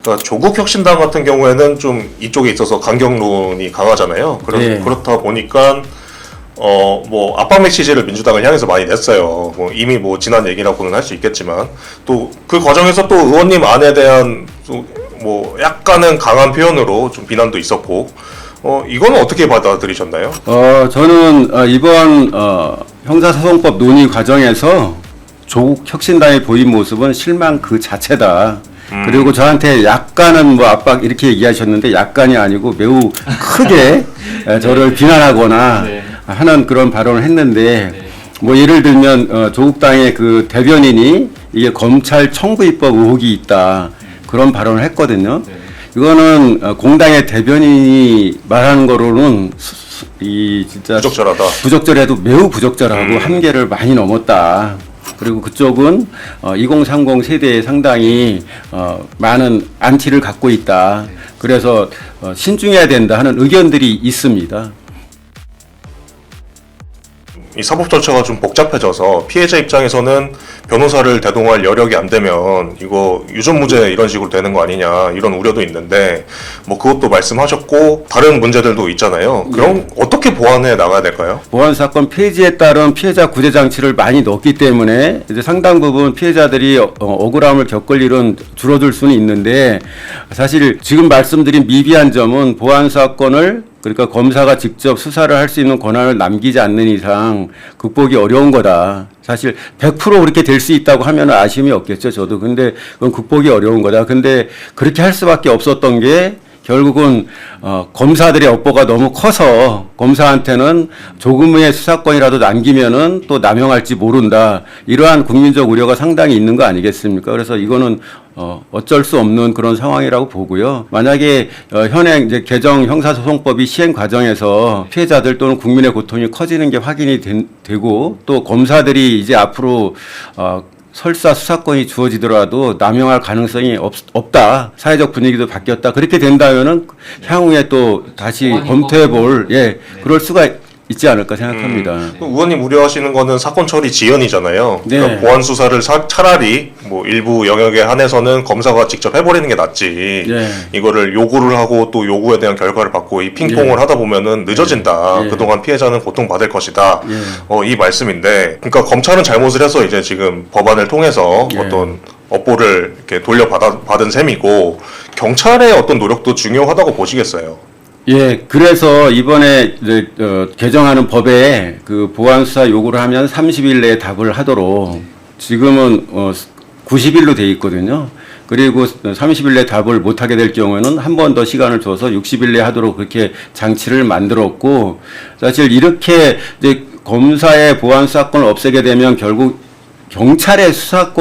그러니까 조국혁신당 같은 경우에는 좀 이쪽에 있어서 강경론이 강하잖아요. 네. 그렇다 보니까 뭐 압박 메시지를 민주당을 향해서 많이 냈어요. 뭐 이미 뭐 지난 얘기라고는 할 수 있겠지만 또 그 과정에서 또 의원님 안에 대한 뭐 약간은 강한 표현으로 좀 비난도 있었고 이거는 어떻게 받아들이셨나요? 저는 이번 형사소송법 논의 과정에서 조국 혁신당의 보인 모습은 실망 그 자체다. 그리고 저한테 약간은 뭐 압박 이렇게 얘기하셨는데 약간이 아니고 매우 크게 저를 비난하거나 네. 하는 그런 발언을 했는데 네. 뭐 예를 들면 조국당의 그 대변인이 이게 검찰 청부 입법 의혹이 있다 그런 발언을 했거든요. 네. 이거는 공당의 대변인이 말하는 거로는 이 진짜 부적절하다. 부적절해도 매우 부적절하고 한계를 많이 넘었다. 그리고 그쪽은 2030 세대에 상당히 많은 안티를 갖고 있다. 그래서 신중해야 된다 하는 의견들이 있습니다. 이 사법 절차가 좀 복잡해져서 피해자 입장에서는 변호사를 대동할 여력이 안 되면 이거 유전무죄 이런 식으로 되는 거 아니냐 이런 우려도 있는데 뭐 그것도 말씀하셨고 다른 문제들도 있잖아요. 그럼 어떻게 보완해 나가야 될까요? 보안 사건 폐지에 따른 피해자 구제 장치를 많이 넣었기 때문에 이제 상당 부분 피해자들이 억울함을 겪을 일은 줄어들 수는 있는데 사실 지금 말씀드린 미비한 점은 보안 사건을 그러니까 검사가 직접 수사를 할 수 있는 권한을 남기지 않는 이상 극복이 어려운 거다. 사실 100% 그렇게 될 수 있다고 하면 아쉬움이 없겠죠. 저도. 근데 그건 극복이 어려운 거다. 근데 그렇게 할 수밖에 없었던 게 결국은 검사들의 업보가 너무 커서 검사한테는 조금의 수사권이라도 남기면은 또 남용할지 모른다. 이러한 국민적 우려가 상당히 있는 거 아니겠습니까? 그래서 이거는 어쩔 수 없는 그런 상황이라고 보고요. 만약에 현행 이제 개정 형사소송법이 시행 과정에서 피해자들 또는 국민의 고통이 커지는 게 확인이 되고 또 검사들이 이제 앞으로 설사 수사권이 주어지더라도 남용할 가능성이 없다. 사회적 분위기도 바뀌었다. 그렇게 된다면은 향후에 또 다시 검토해볼 그럴 수가 있지 않을까 생각합니다. 의원님 우려하시는 거는 사건 처리 지연이잖아요. 네. 그러니까 보안 수사를 차라리 뭐 일부 영역에 한해서는 검사가 직접 해버리는 게 낫지. 네. 이거를 요구를 하고 또 요구에 대한 결과를 받고 이 핑퐁을 하다 보면은 늦어진다. 그동안 피해자는 고통받을 것이다. 이 말씀인데, 그러니까 검찰은 잘못을 해서 이제 지금 법안을 통해서 어떤 업보를 이렇게 돌려받은 셈이고 경찰의 어떤 노력도 중요하다고 보시겠어요? 예, 그래서 이번에 이제 개정하는 법에 그 보안 수사 요구를 하면 30일 내에 답을 하도록 지금은 90일로 돼 있거든요. 그리고 30일 내에 답을 못 하게 될 경우에는 한 번 더 시간을 줘서 60일 내에 하도록 그렇게 장치를 만들었고 사실 이렇게 이제 검사의 보안 수사권을 없애게 되면 결국 경찰의 수사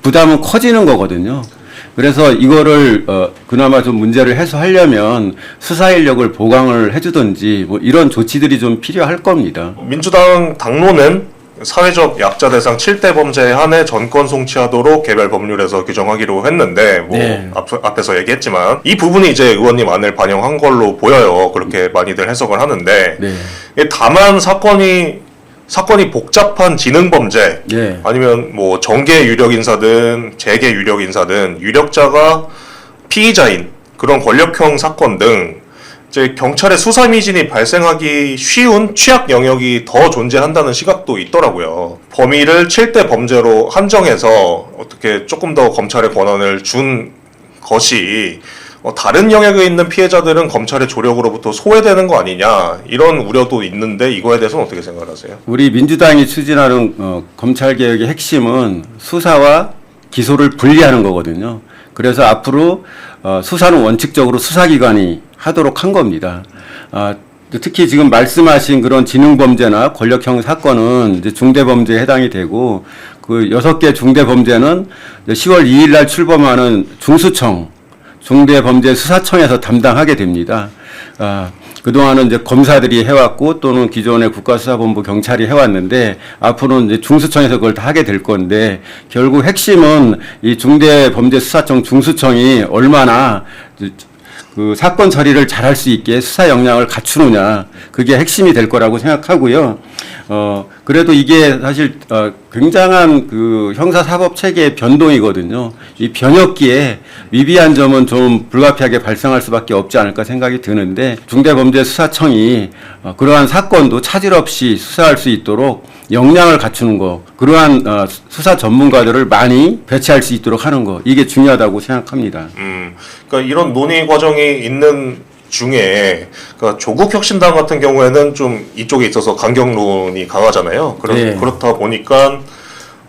부담은 커지는 거거든요. 그래서 이거를 그나마 좀 문제를 해소하려면 수사 인력을 보강을 해주든지 뭐 이런 조치들이 좀 필요할 겁니다. 민주당 당론은 사회적 약자 대상 7대 범죄에 한해 전권 송치하도록 개별 법률에서 규정하기로 했는데 뭐 네. 앞에서 얘기했지만 이 부분이 이제 의원님 안을 반영한 걸로 보여요. 그렇게 많이들 해석을 하는데 네. 다만 사건이 복잡한 지능범죄 아니면 뭐 정계 유력 인사든 재계 유력 인사든 유력자가 피의자인 그런 권력형 사건 등 이제 경찰의 수사 미진이 발생하기 쉬운 취약 영역이 더 존재한다는 시각도 있더라고요. 범위를 7대 범죄로 한정해서 어떻게 조금 더 검찰의 권한을 준 것이 다른 영역에 있는 피해자들은 검찰의 조력으로부터 소외되는 거 아니냐 이런 우려도 있는데 이거에 대해서는 어떻게 생각하세요? 우리 민주당이 추진하는 검찰개혁의 핵심은 수사와 기소를 분리하는 거거든요. 그래서 앞으로 수사는 원칙적으로 수사기관이 하도록 한 겁니다. 특히 지금 말씀하신 그런 지능범죄나 권력형 사건은 이제 중대범죄에 해당이 되고 그 6개 중대범죄는 10월 2일 날 출범하는 중수청 중대범죄수사청에서 담당하게 됩니다. 그동안은 이제 검사들이 해왔고 또는 기존의 국가수사본부 경찰이 해왔는데 앞으로는 이제 중수청에서 그걸 다 하게 될 건데 결국 핵심은 이 중대범죄수사청 중수청이 얼마나 그 사건 처리를 잘할 수 있게 수사 역량을 갖추느냐 그게 핵심이 될 거라고 생각하고요. 그래도 이게 사실 굉장한 그 형사사법 체계의 변동이거든요. 이 변혁기에 미비한 점은 좀 불가피하게 발생할 수밖에 없지 않을까 생각이 드는데 중대범죄수사청이 그러한 사건도 차질 없이 수사할 수 있도록 역량을 갖추는 거, 그러한 수사 전문가들을 많이 배치할 수 있도록 하는 거, 이게 중요하다고 생각합니다. 그러니까 이런 논의 과정이 있는 중에 그러니까 조국혁신당 같은 경우에는 좀 이쪽에 있어서 강경론이 강하잖아요. 네. 그렇다 보니까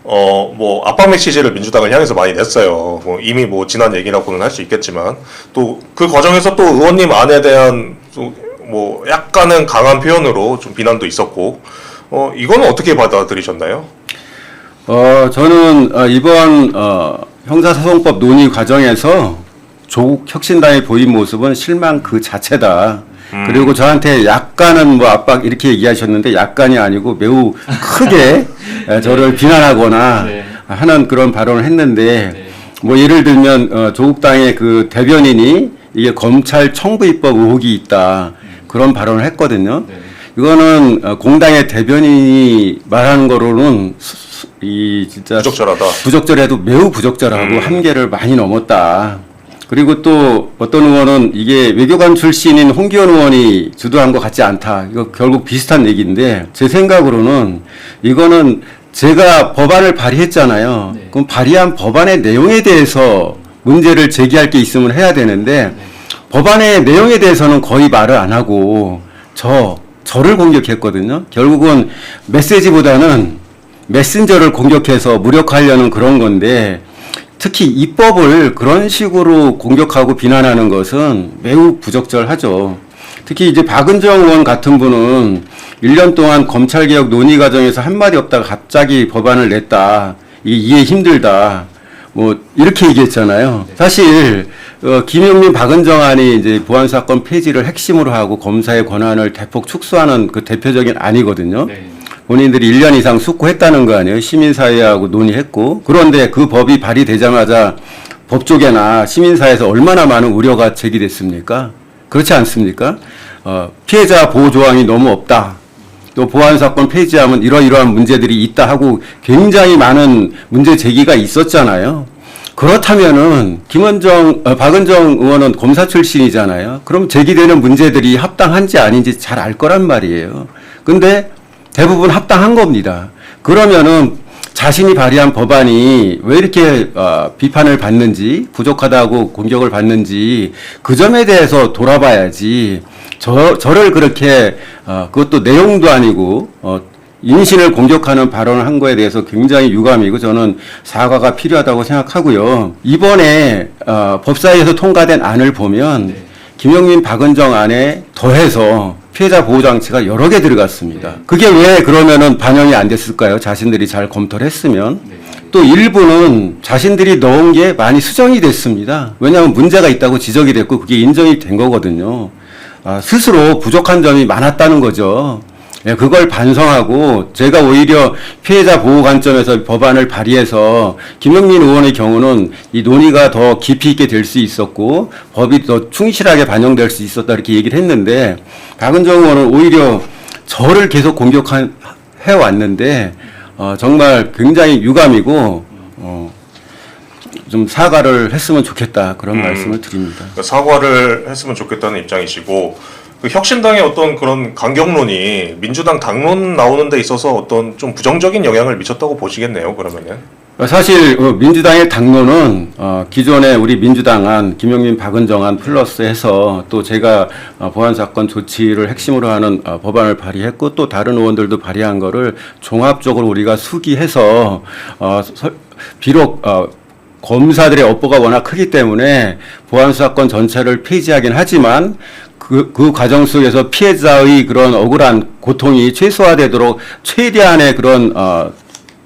뭐 압박 메시지를 민주당을 향해서 많이 냈어요. 뭐 이미 뭐 지난 얘기라고는 할 수 있겠지만 또 그 과정에서 또 의원님 안에 대한 뭐 약간은 강한 표현으로 좀 비난도 있었고 이거는 어떻게 받아들이셨나요? 저는 이번 형사소송법 논의 과정에서 조국 혁신당의 보인 모습은 실망 그 자체다. 그리고 저한테 약간은 뭐 압박 이렇게 얘기하셨는데 약간이 아니고 매우 크게 저를 비난하거나 네. 하는 그런 발언을 했는데 네. 뭐 예를 들면 조국당의 그 대변인이 이게 검찰 청부 입법 의혹이 있다. 그런 발언을 했거든요. 네. 이거는 공당의 대변인이 말하는 거로는 이 진짜 부적절하다. 부적절해도 매우 부적절하고 한계를 많이 넘었다. 그리고 또 어떤 의원은 이게 외교관 출신인 홍기현 의원이 주도한 것 같지 않다. 이거 결국 비슷한 얘기인데 제 생각으로는 이거는 제가 법안을 발의했잖아요. 네. 그럼 발의한 법안의 내용에 대해서 문제를 제기할 게 있으면 해야 되는데 법안의 내용에 대해서는 거의 말을 안 하고 저를 공격했거든요. 결국은 메시지보다는 메신저를 공격해서 무력화하려는 그런 건데 특히 입법을 그런 식으로 공격하고 비난하는 것은 매우 부적절하죠. 특히 이제 박은정 의원 같은 분은 1년 동안 검찰개혁 논의 과정에서 한마디 없다가 갑자기 법안을 냈다. 이게 이해 힘들다. 뭐 이렇게 얘기했잖아요. 사실 김용민 박은정 안이 이제 보안 사건 폐지를 핵심으로 하고 검사의 권한을 대폭 축소하는 그 대표적인 안이거든요. 네. 본인들이 1년 이상 숙고했다는 거 아니에요. 시민사회하고 논의했고. 그런데 그 법이 발의되자마자 법조계나 시민사회에서 얼마나 많은 우려가 제기됐습니까? 그렇지 않습니까? 피해자 보호 조항이 너무 없다. 또 보안사건 폐지하면 이러이러한 문제들이 있다 하고 굉장히 많은 문제 제기가 있었잖아요. 그렇다면은 박은정 의원은 검사 출신이잖아요. 그럼 제기되는 문제들이 합당한지 아닌지 잘 알 거란 말이에요. 근데 대부분 합당한 겁니다. 그러면은 자신이 발의한 법안이 왜 이렇게 비판을 받는지, 부족하다고 공격을 받는지 그 점에 대해서 돌아봐야지. 저를 그렇게 그것도 내용도 아니고 인신을 공격하는 발언을 한 거에 대해서 굉장히 유감이고 저는 사과가 필요하다고 생각하고요. 이번에 법사위에서 통과된 안을 보면 네. 김용민 박은정 안에 더해서 피해자 보호 장치가 여러 개 들어갔습니다. 그게 왜 그러면은 반영이 안 됐을까요? 자신들이 잘 검토를 했으면. 네. 또 일부는 자신들이 넣은 게 많이 수정이 됐습니다. 왜냐하면 문제가 있다고 지적이 됐고 그게 인정이 된 거거든요. 스스로 부족한 점이 많았다는 거죠. 예, 그걸 반성하고 제가 오히려 피해자 보호 관점에서 법안을 발의해서 김용민 의원의 경우는 이 논의가 더 깊이 있게 될 수 있었고 법이 더 충실하게 반영될 수 있었다 이렇게 얘기를 했는데 박은정 의원은 오히려 저를 계속 공격해왔는데 정말 굉장히 유감이고 좀 사과를 했으면 좋겠다 그런 말씀을 드립니다. 그러니까 사과를 했으면 좋겠다는 입장이시고 그 혁신당의 어떤 그런 강경론이 민주당 당론 나오는 데 있어서 어떤 좀 부정적인 영향을 미쳤다고 보시겠네요. 그러면은 사실 민주당의 당론은 기존에 우리 민주당안 김용민 박은정안 플러스 해서 또 제가 보안사건 조치를 핵심으로 하는 법안을 발의했고 또 다른 의원들도 발의한 거를 종합적으로 우리가 수기해서 비록 검사들의 업보가 워낙 크기 때문에 보안사건 전체를 폐지하긴 하지만 그 과정 속에서 피해자의 그런 억울한 고통이 최소화되도록 최대한의 그런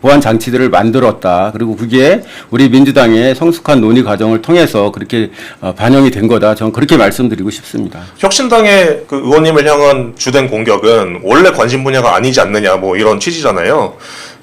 보안 장치들을 만들었다. 그리고 그게 우리 민주당의 성숙한 논의 과정을 통해서 그렇게 반영이 된 거다. 저는 그렇게 말씀드리고 싶습니다. 혁신당의 그 의원님을 향한 주된 공격은 원래 관심 분야가 아니지 않느냐 뭐 이런 취지잖아요.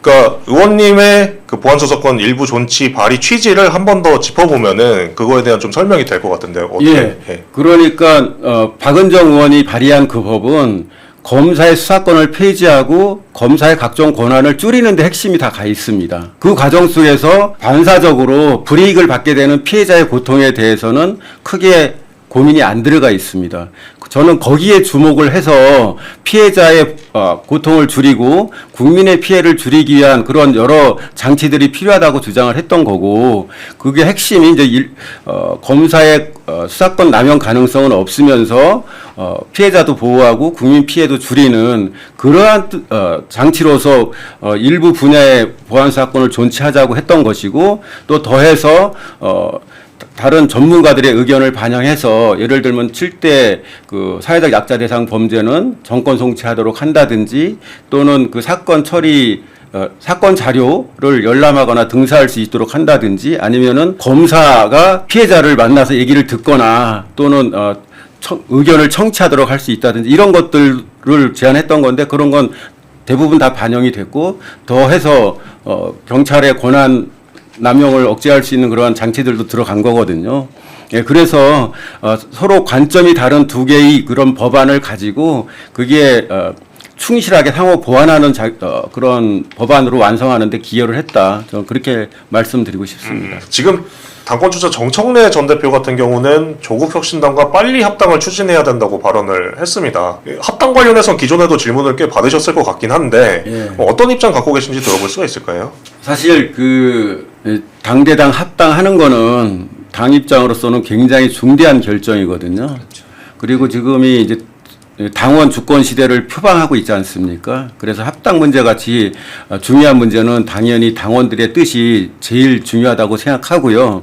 그러니까 의원님의 그 보안수사권 일부 존치 발의 취지를 한 번 더 짚어보면은 그거에 대한 좀 설명이 될 것 같은데 어떻게? 예. 그러니까 박은정 의원이 발의한 그 법은 검사의 수사권을 폐지하고 검사의 각종 권한을 줄이는 데 핵심이 다 가 있습니다. 그 과정 속에서 반사적으로 불이익을 받게 되는 피해자의 고통에 대해서는 크게 고민이 안 들어가 있습니다. 저는 거기에 주목을 해서 피해자의 고통을 줄이고 국민의 피해를 줄이기 위한 그런 여러 장치들이 필요하다고 주장을 했던 거고, 그게 핵심이 이제 검사의 수사권 남용 가능성은 없으면서 피해자도 보호하고 국민 피해도 줄이는 그러한 장치로서 일부 분야의 보안 사건을 존치하자고 했던 것이고, 또 더해서 다른 전문가들의 의견을 반영해서 예를 들면 7대 그 사회적 약자 대상 범죄는 정권 송치하도록 한다든지, 또는 그 사건 처리 사건 자료를 열람하거나 등사할 수 있도록 한다든지, 아니면은 검사가 피해자를 만나서 얘기를 듣거나 또는 의견을 청취하도록 할 수 있다든지, 이런 것들을 제안했던 건데, 그런 건 대부분 다 반영이 됐고, 더해서 경찰의 권한 남용을 억제할 수 있는 그러한 장치들도 들어간 거거든요. 예, 그래서 서로 관점이 다른 두 개의 그런 법안을 가지고 그게 충실하게 상호 보완하는 그런 법안으로 완성하는 데 기여를 했다. 저는 그렇게 말씀드리고 싶습니다. 지금 당권주자 정청래 전 대표 같은 경우는 조국혁신당과 빨리 합당을 추진해야 된다고 발언을 했습니다. 합당 관련해서 기존에도 질문을 꽤 받으셨을 것 같긴 한데 예. 어떤 입장 갖고 계신지 들어볼 수가 있을까요? 사실 그 당대당 합당하는 거는 당 입장으로서는 굉장히 중대한 결정이거든요. 그렇죠. 그리고 지금이 이제 당원 주권 시대를 표방하고 있지 않습니까? 그래서 합당 문제 같이 중요한 문제는 당연히 당원들의 뜻이 제일 중요하다고 생각하고요.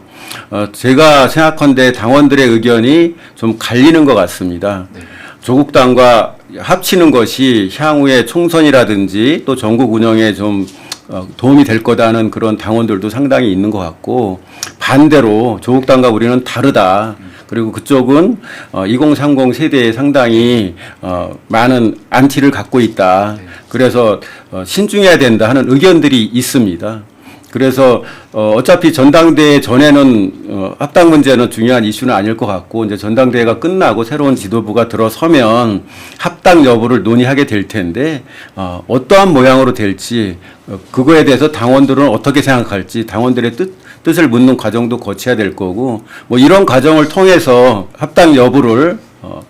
제가 생각한데 당원들의 의견이 좀 갈리는 것 같습니다. 네. 조국당과 합치는 것이 향후에 총선이라든지 또 전국 운영에 좀 도움이 될 거다는 그런 당원들도 상당히 있는 것 같고, 반대로 조국당과 우리는 다르다. 그리고 그쪽은 2030 세대에 상당히 많은 안티를 갖고 있다. 그래서 신중해야 된다 하는 의견들이 있습니다. 그래서 어차피 전당대회 전에는 합당 문제는 중요한 이슈는 아닐 것 같고, 이제 전당대회가 끝나고 새로운 지도부가 들어서면 합당 여부를 논의하게 될 텐데, 어떠한 모양으로 될지 그거에 대해서 당원들은 어떻게 생각할지 당원들의 뜻을 묻는 과정도 거쳐야 될 거고, 뭐 이런 과정을 통해서 합당 여부를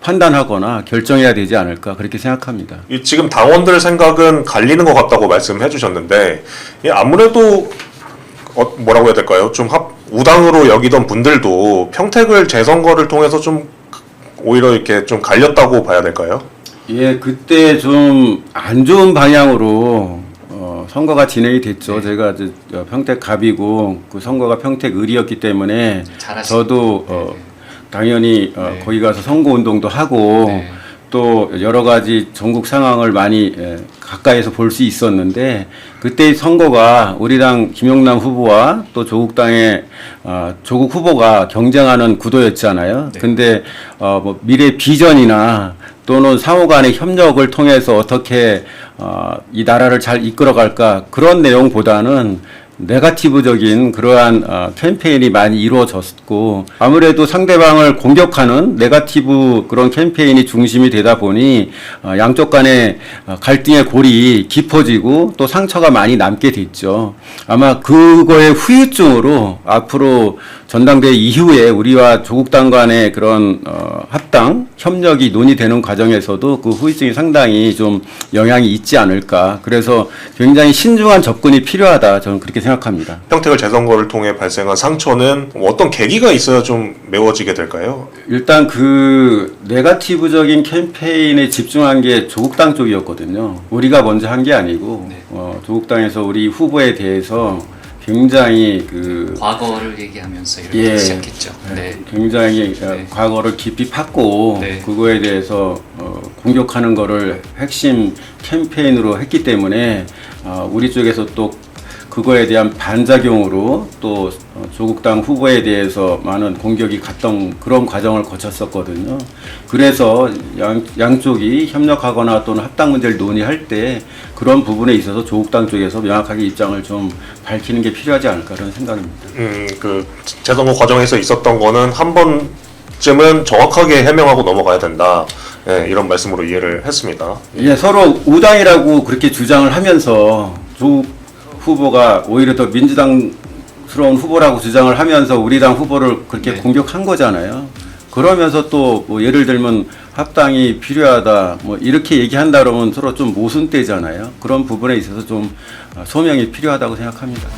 판단하거나 결정해야 되지 않을까, 그렇게 생각합니다. 지금 당원들 생각은 갈리는 것 같다고 말씀해 주셨는데, 아무래도 뭐라고 해야 될까요? 좀 우당으로 여기던 분들도 평택을 재선거를 통해서 좀 오히려 이렇게 좀 갈렸다고 봐야 될까요? 예, 그때 좀 안 좋은 방향으로 선거가 진행이 됐죠. 네. 제가 이제 평택 갑이고 그 선거가 평택 을이었기 때문에 저도 당연히 거기 가서 선거 운동도 하고 또 여러 가지 전국 상황을 많이 가까이서 볼 수 있었는데, 그때의 선거가 우리 당 김용남 후보와 또 조국당의 조국 후보가 경쟁하는 구도였잖아요. 네. 근데 뭐 미래 비전이나 또는 상호 간의 협력을 통해서 어떻게 이 나라를 잘 이끌어갈까, 그런 내용보다는 네거티브적인 그러한 캠페인이 많이 이루어졌고, 아무래도 상대방을 공격하는 네거티브 그런 캠페인이 중심이 되다 보니 양쪽 간의 갈등의 골이 깊어지고 또 상처가 많이 남게 됐죠. 아마 그거의 후유증으로 앞으로 전당대회 이후에 우리와 조국당 간의 그런 합당 협력이 논의되는 과정에서도 그 후유증이 상당히 좀 영향이 있지 않을까. 그래서 굉장히 신중한 접근이 필요하다, 저는 그렇게 생각합니다. 평택을 재선거를 통해 발생한 상처는 어떤 계기가 있어야 좀 메워지게 될까요? 일단 그 네거티브적인 캠페인에 집중한 게 조국당 쪽이었거든요. 우리가 먼저 한 게 아니고 조국당에서 우리 후보에 대해서 굉장히 그 과거를 얘기하면서 이렇게 시작했죠. 네. 굉장히 과거를 깊이 팠고 그거에 대해서 공격하는 거를 핵심 캠페인으로 했기 때문에 우리 쪽에서 또 그거에 대한 반작용으로 또 조국당 후보에 대해서 많은 공격이 갔던 그런 과정을 거쳤었거든요. 그래서 양쪽이 협력하거나 또는 합당 문제를 논의할 때 그런 부분에 있어서 조국당 쪽에서 명확하게 입장을 좀 밝히는 게 필요하지 않을까, 그런 생각입니다. 그 재선거 과정에서 있었던 거는 한 번쯤은 정확하게 해명하고 넘어가야 된다. 예, 이런 말씀으로 이해를 했습니다. 예, 서로 우당이라고 그렇게 주장을 하면서 조 후보가 오히려 더 민주당스러운 후보라고 주장을 하면서 우리 당 후보를 그렇게 네. 공격한 거잖아요. 그러면서 또 뭐 예를 들면 합당이 필요하다 뭐 이렇게 얘기한다 그러면 서로 좀 모순되잖아요. 그런 부분에 있어서 좀 소명이 필요하다고 생각합니다.